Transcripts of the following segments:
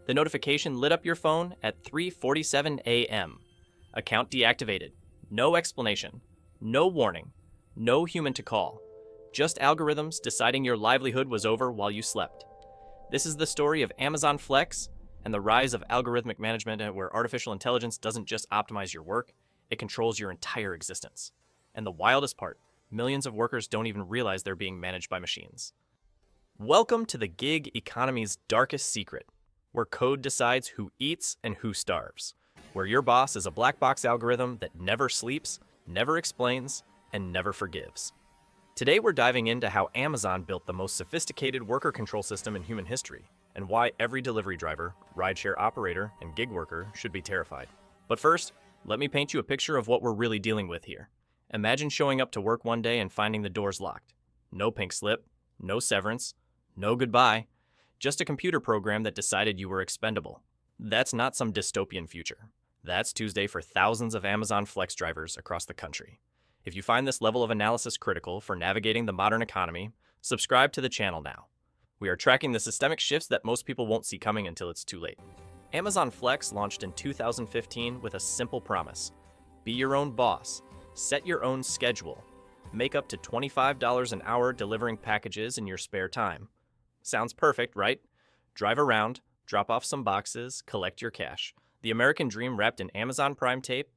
The notification lit up your phone at 3:47 a.m. Account deactivated. No explanation. No warning. No human to call. Just algorithms deciding your livelihood was over while you slept. This is the story of Amazon Flex and the rise of algorithmic management, where artificial intelligence doesn't just optimize your work, it controls your entire existence. And the wildest part, millions of workers don't even realize they're being managed by machines. Welcome to the gig economy's darkest secret, where code decides who eats and who starves, where your boss is a black box algorithm that never sleeps, never explains, and never forgives. Today we're diving into how Amazon built the most sophisticated worker control system in human history, and why every delivery driver, rideshare operator, and gig worker should be terrified. But first, let me paint you a picture of what we're really dealing with here. Imagine showing up to work one day and finding the doors locked. No pink slip, no severance, no goodbye, just a computer program that decided you were expendable. That's not some dystopian future. That's Tuesday for thousands of Amazon Flex drivers across the country. If you find this level of analysis critical for navigating the modern economy, subscribe to the channel now. We are tracking the systemic shifts that most people won't see coming until it's too late. Amazon Flex launched in 2015 with a simple promise. Be your own boss. Set your own schedule. Make up to $25 an hour delivering packages in your spare time. Sounds perfect, right? Drive around, drop off some boxes, collect your cash. The American dream wrapped in Amazon Prime tape.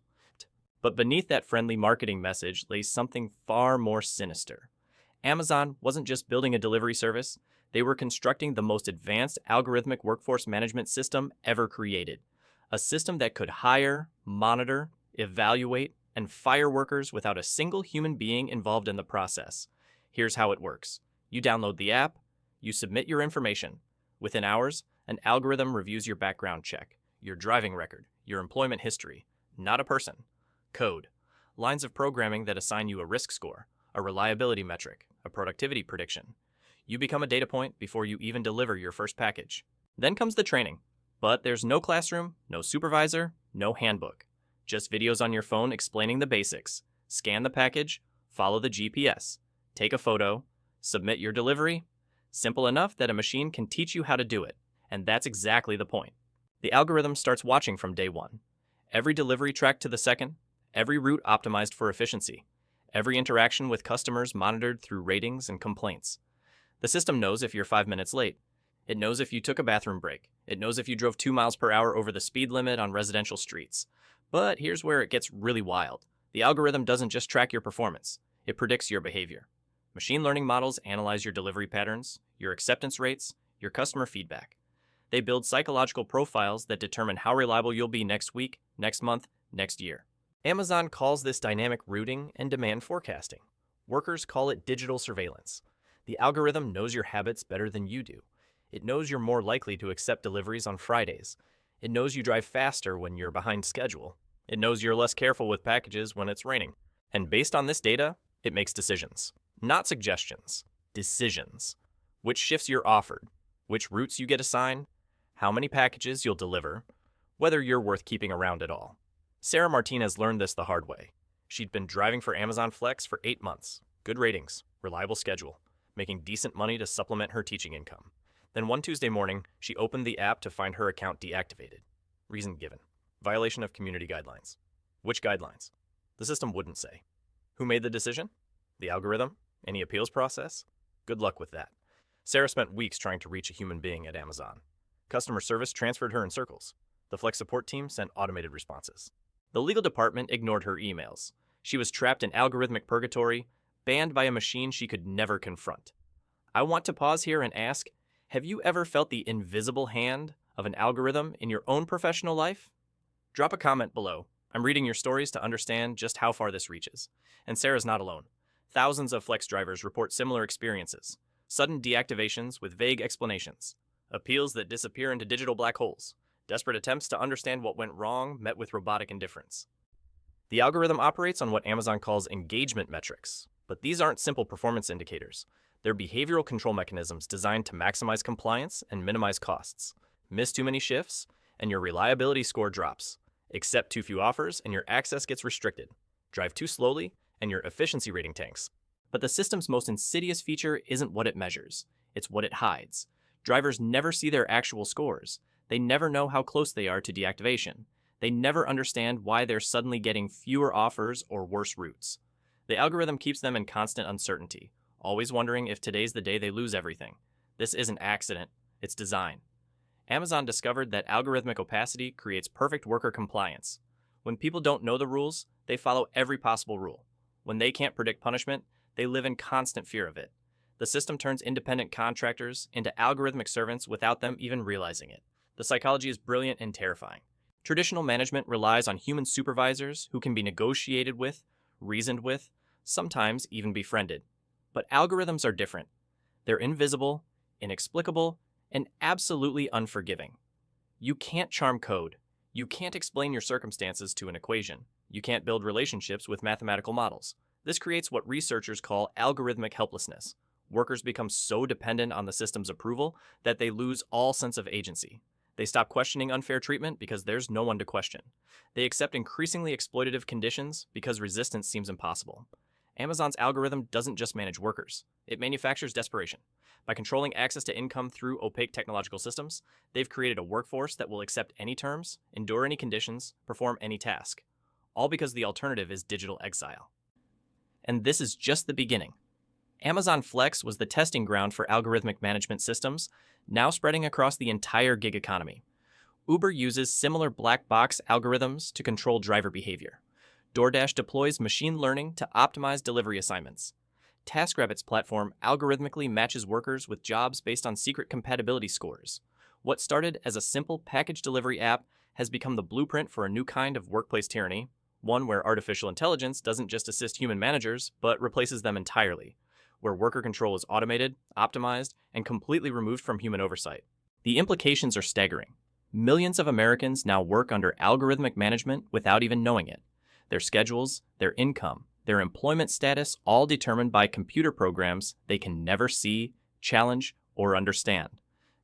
But beneath that friendly marketing message lays something far more sinister. Amazon wasn't just building a delivery service, they were constructing the most advanced algorithmic workforce management system ever created. A system that could hire, monitor, evaluate, and fire workers without a single human being involved in the process. Here's how it works. You download the app, you submit your information. Within hours, an algorithm reviews your background check, your driving record, your employment history. Not a person. Code. Lines of programming that assign you a risk score, a reliability metric, a productivity prediction. You become a data point before you even deliver your first package. Then comes the training. But there's no classroom, no supervisor, no handbook. Just videos on your phone explaining the basics. Scan the package, follow the GPS, take a photo, submit your delivery. Simple enough that a machine can teach you how to do it. And that's exactly the point. The algorithm starts watching from day one. Every delivery tracked to the second, every route optimized for efficiency, every interaction with customers monitored through ratings and complaints. The system knows if you're 5 minutes late. It knows if you took a bathroom break. It knows if you drove 2 miles per hour over the speed limit on residential streets. But here's where it gets really wild. The algorithm doesn't just track your performance, it predicts your behavior. Machine learning models analyze your delivery patterns, your acceptance rates, your customer feedback. They build psychological profiles that determine how reliable you'll be next week, next month, next year. Amazon calls this dynamic routing and demand forecasting. Workers call it digital surveillance. The algorithm knows your habits better than you do. It knows you're more likely to accept deliveries on Fridays. It knows you drive faster when you're behind schedule. It knows you're less careful with packages when it's raining. And based on this data, it makes decisions. Not suggestions, decisions. Which shifts you're offered, which routes you get assigned, how many packages you'll deliver, whether you're worth keeping around at all. Sarah Martinez learned this the hard way. She'd been driving for Amazon Flex for 8 months. Good ratings, reliable schedule, making decent money to supplement her teaching income. Then one Tuesday morning, she opened the app to find her account deactivated. Reason given: violation of community guidelines. Which guidelines? The system wouldn't say. Who made the decision? The algorithm? Any appeals process? Good luck with that. Sarah spent weeks trying to reach a human being at Amazon. Customer service transferred her in circles. The Flex support team sent automated responses. The legal department ignored her emails. She was trapped in algorithmic purgatory, banned by a machine she could never confront. I want to pause here and ask, have you ever felt the invisible hand of an algorithm in your own professional life? Drop a comment below. I'm reading your stories to understand just how far this reaches. And Sarah's not alone. Thousands of Flex drivers report similar experiences. Sudden deactivations with vague explanations. Appeals that disappear into digital black holes. Desperate attempts to understand what went wrong met with robotic indifference. The algorithm operates on what Amazon calls engagement metrics, but these aren't simple performance indicators. They're behavioral control mechanisms designed to maximize compliance and minimize costs. Miss too many shifts, and your reliability score drops. Accept too few offers, and your access gets restricted. Drive too slowly, and your efficiency rating tanks. But the system's most insidious feature isn't what it measures. It's what it hides. Drivers never see their actual scores. They never know how close they are to deactivation. They never understand why they're suddenly getting fewer offers or worse routes. The algorithm keeps them in constant uncertainty, always wondering if today's the day they lose everything. This isn't accident, it's design. Amazon discovered that algorithmic opacity creates perfect worker compliance. When people don't know the rules, they follow every possible rule. When they can't predict punishment, they live in constant fear of it. The system turns independent contractors into algorithmic servants without them even realizing it. The psychology is brilliant and terrifying. Traditional management relies on human supervisors who can be negotiated with, reasoned with, sometimes even befriended. But algorithms are different. They're invisible, inexplicable, and absolutely unforgiving. You can't charm code. You can't explain your circumstances to an equation. You can't build relationships with mathematical models. This creates what researchers call algorithmic helplessness. Workers become so dependent on the system's approval that they lose all sense of agency. They stop questioning unfair treatment because there's no one to question. They accept increasingly exploitative conditions because resistance seems impossible. Amazon's algorithm doesn't just manage workers. It manufactures desperation. By controlling access to income through opaque technological systems, they've created a workforce that will accept any terms, endure any conditions, perform any task. All because the alternative is digital exile. And this is just the beginning. Amazon Flex was the testing ground for algorithmic management systems, now spreading across the entire gig economy. Uber uses similar black box algorithms to control driver behavior. DoorDash deploys machine learning to optimize delivery assignments. TaskRabbit's platform algorithmically matches workers with jobs based on secret compatibility scores. What started as a simple package delivery app has become the blueprint for a new kind of workplace tyranny, one where artificial intelligence doesn't just assist human managers, but replaces them entirely, where worker control is automated, optimized, and completely removed from human oversight. The implications are staggering. Millions of Americans now work under algorithmic management without even knowing it. Their schedules, their income, their employment status, all determined by computer programs they can never see, challenge, or understand.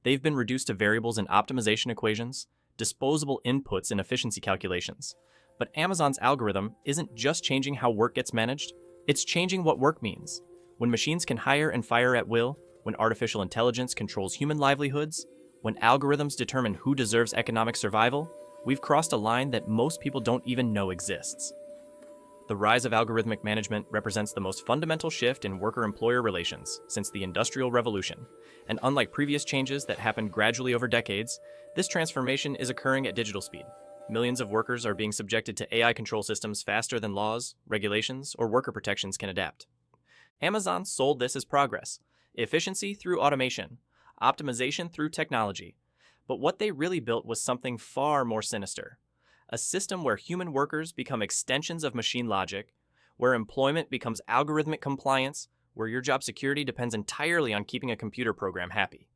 They've been reduced to variables in optimization equations, disposable inputs in efficiency calculations. But Amazon's algorithm isn't just changing how work gets managed, it's changing what work means. When machines can hire and fire at will, when artificial intelligence controls human livelihoods, when algorithms determine who deserves economic survival, we've crossed a line that most people don't even know exists. The rise of algorithmic management represents the most fundamental shift in worker-employer relations since the Industrial Revolution, and unlike previous changes that happened gradually over decades, this transformation is occurring at digital speed. Millions of workers are being subjected to AI control systems faster than laws, regulations, or worker protections can adapt. Amazon sold this as progress, efficiency through automation, optimization through technology. But what they really built was something far more sinister. A system where human workers become extensions of machine logic, where employment becomes algorithmic compliance, where your job security depends entirely on keeping a computer program happy.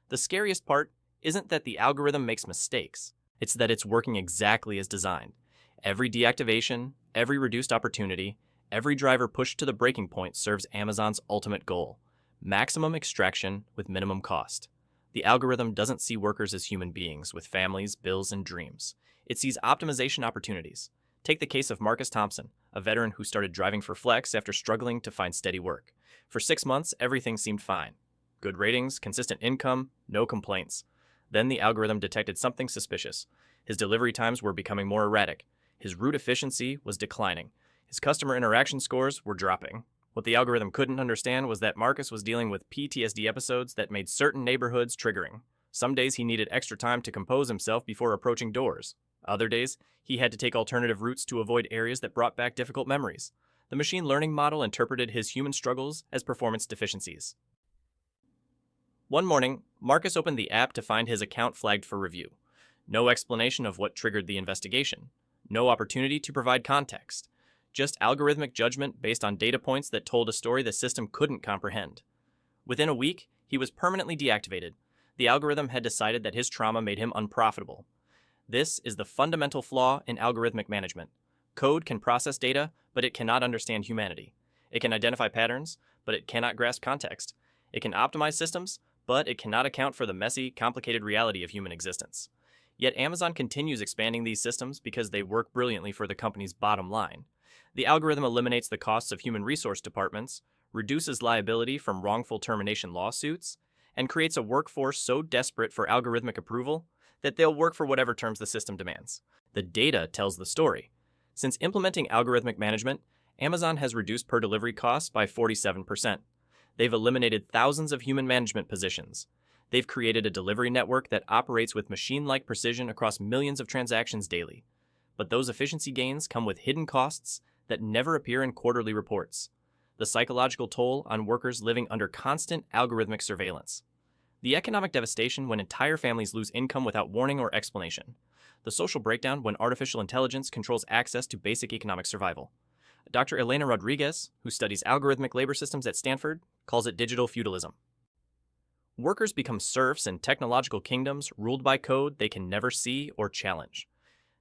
The scariest part isn't that the algorithm makes mistakes, it's that it's working exactly as designed. Every deactivation, every reduced opportunity, every driver pushed to the breaking point serves Amazon's ultimate goal: maximum extraction with minimum cost. The algorithm doesn't see workers as human beings with families, bills, and dreams. It sees optimization opportunities. Take the case of Marcus Thompson, a veteran who started driving for Flex after struggling to find steady work. For 6 months, everything seemed fine. Good ratings, consistent income, no complaints. Then the algorithm detected something suspicious. His delivery times were becoming more erratic. His route efficiency was declining. His customer interaction scores were dropping. What the algorithm couldn't understand was that Marcus was dealing with PTSD episodes that made certain neighborhoods triggering. Some days he needed extra time to compose himself before approaching doors. Other days, he had to take alternative routes to avoid areas that brought back difficult memories. The machine learning model interpreted his human struggles as performance deficiencies. One morning, Marcus opened the app to find his account flagged for review. No explanation of what triggered the investigation. No opportunity to provide context. Just algorithmic judgment based on data points that told a story the system couldn't comprehend. Within a week, he was permanently deactivated. The algorithm had decided that his trauma made him unprofitable. This is the fundamental flaw in algorithmic management. Code can process data, but it cannot understand humanity. It can identify patterns, but it cannot grasp context. It can optimize systems, but it cannot account for the messy, complicated reality of human existence. Yet Amazon continues expanding these systems because they work brilliantly for the company's bottom line. The algorithm eliminates the costs of human resource departments, reduces liability from wrongful termination lawsuits, and creates a workforce so desperate for algorithmic approval that they'll work for whatever terms the system demands. The data tells the story. Since implementing algorithmic management, Amazon has reduced per delivery costs by 47%. They've eliminated thousands of human management positions. They've created a delivery network that operates with machine-like precision across millions of transactions daily. But those efficiency gains come with hidden costs that never appear in quarterly reports. The psychological toll on workers living under constant algorithmic surveillance. The economic devastation when entire families lose income without warning or explanation. The social breakdown when artificial intelligence controls access to basic economic survival. Dr. Elena Rodriguez, who studies algorithmic labor systems at Stanford, calls it digital feudalism. Workers become serfs in technological kingdoms ruled by code they can never see or challenge.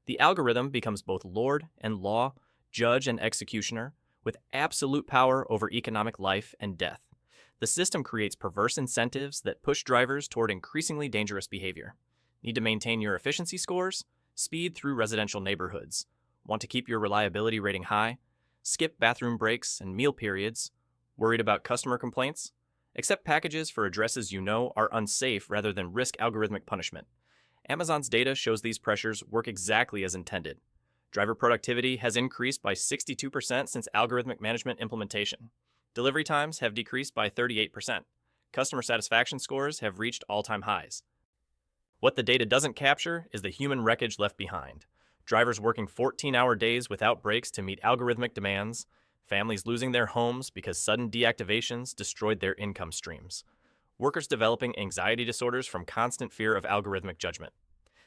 The algorithm becomes both lord and law, judge and executioner, with absolute power over economic life and death. The system creates perverse incentives that push drivers toward increasingly dangerous behavior. Need to maintain your efficiency scores? Speed through residential neighborhoods. Want to keep your reliability rating high? Skip bathroom breaks and meal periods. Worried about customer complaints? Accept packages for addresses you know are unsafe rather than risk algorithmic punishment. Amazon's data shows these pressures work exactly as intended. Driver productivity has increased by 62% since algorithmic management implementation. Delivery times have decreased by 38%. Customer satisfaction scores have reached all-time highs. What the data doesn't capture is the human wreckage left behind. Drivers working 14-hour days without breaks to meet algorithmic demands, families losing their homes because sudden deactivations destroyed their income streams, workers developing anxiety disorders from constant fear of algorithmic judgment.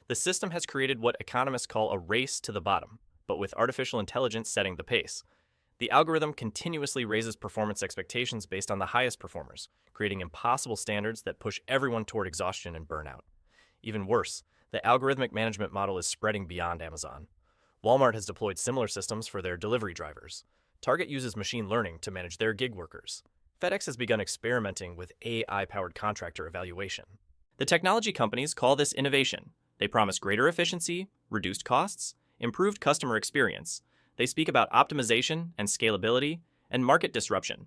The system has created what economists call a race to the bottom, but with artificial intelligence setting the pace. The algorithm continuously raises performance expectations based on the highest performers, creating impossible standards that push everyone toward exhaustion and burnout. Even worse, the algorithmic management model is spreading beyond Amazon. Walmart has deployed similar systems for their delivery drivers. Target uses machine learning to manage their gig workers. FedEx has begun experimenting with AI-powered contractor evaluation. The technology companies call this innovation. They promise greater efficiency, reduced costs, improved customer experience. They speak about optimization and scalability and market disruption.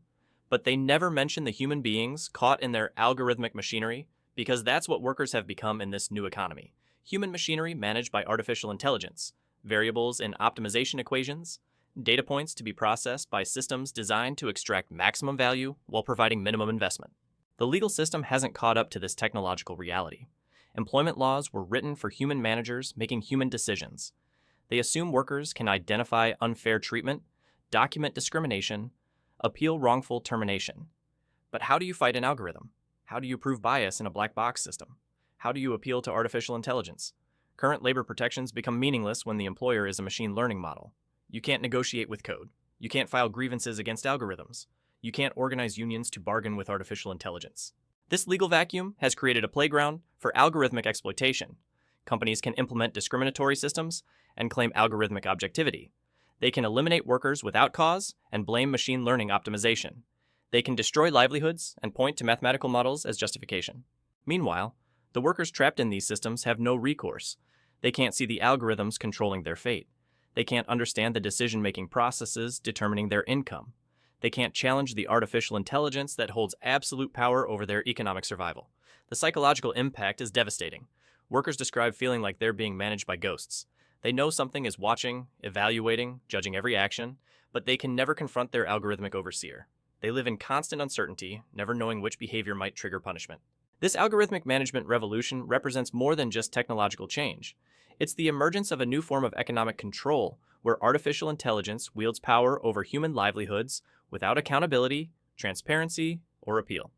But they never mention the human beings caught in their algorithmic machinery, because that's what workers have become in this new economy. Human machinery managed by artificial intelligence, variables in optimization equations, data points to be processed by systems designed to extract maximum value while providing minimum investment. The legal system hasn't caught up to this technological reality. Employment laws were written for human managers making human decisions. They assume workers can identify unfair treatment, document discrimination, appeal wrongful termination. But how do you fight an algorithm? How do you prove bias in a black box system? How do you appeal to artificial intelligence? Current labor protections become meaningless when the employer is a machine learning model. You can't negotiate with code. You can't file grievances against algorithms. You can't organize unions to bargain with artificial intelligence. This legal vacuum has created a playground for algorithmic exploitation. Companies can implement discriminatory systems and claim algorithmic objectivity. They can eliminate workers without cause and blame machine learning optimization. They can destroy livelihoods and point to mathematical models as justification. Meanwhile, the workers trapped in these systems have no recourse. They can't see the algorithms controlling their fate. They can't understand the decision-making processes determining their income. They can't challenge the artificial intelligence that holds absolute power over their economic survival. The psychological impact is devastating. Workers describe feeling like they're being managed by ghosts. They know something is watching, evaluating, judging every action, but they can never confront their algorithmic overseer. They live in constant uncertainty, never knowing which behavior might trigger punishment. This algorithmic management revolution represents more than just technological change. It's the emergence of a new form of economic control, where artificial intelligence wields power over human livelihoods without accountability, transparency, or appeal.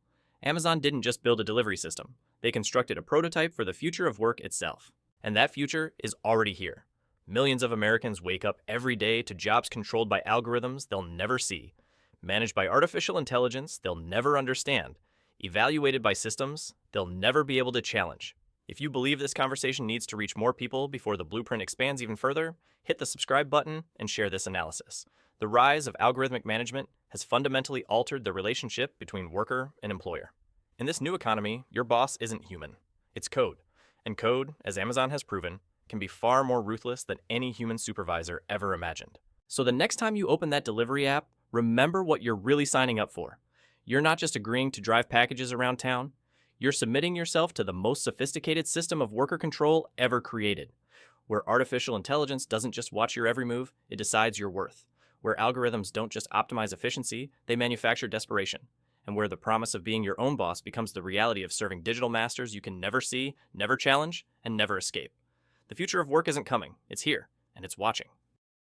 Amazon didn't just build a delivery system. They constructed a prototype for the future of work itself. And that future is already here. Millions of Americans wake up every day to jobs controlled by algorithms they'll never see, managed by artificial intelligence they'll never understand, evaluated by systems they'll never be able to challenge. If you believe this conversation needs to reach more people before the blueprint expands even further, hit the subscribe button and share this analysis. The rise of algorithmic management has fundamentally altered the relationship between worker and employer. In this new economy, your boss isn't human. It's code. And code, as Amazon has proven, can be far more ruthless than any human supervisor ever imagined. So the next time you open that delivery app, remember what you're really signing up for. You're not just agreeing to drive packages around town. You're submitting yourself to the most sophisticated system of worker control ever created, where artificial intelligence doesn't just watch your every move, it decides your worth, where algorithms don't just optimize efficiency, they manufacture desperation, and where the promise of being your own boss becomes the reality of serving digital masters you can never see, never challenge, and never escape. The future of work isn't coming, it's here, and it's watching.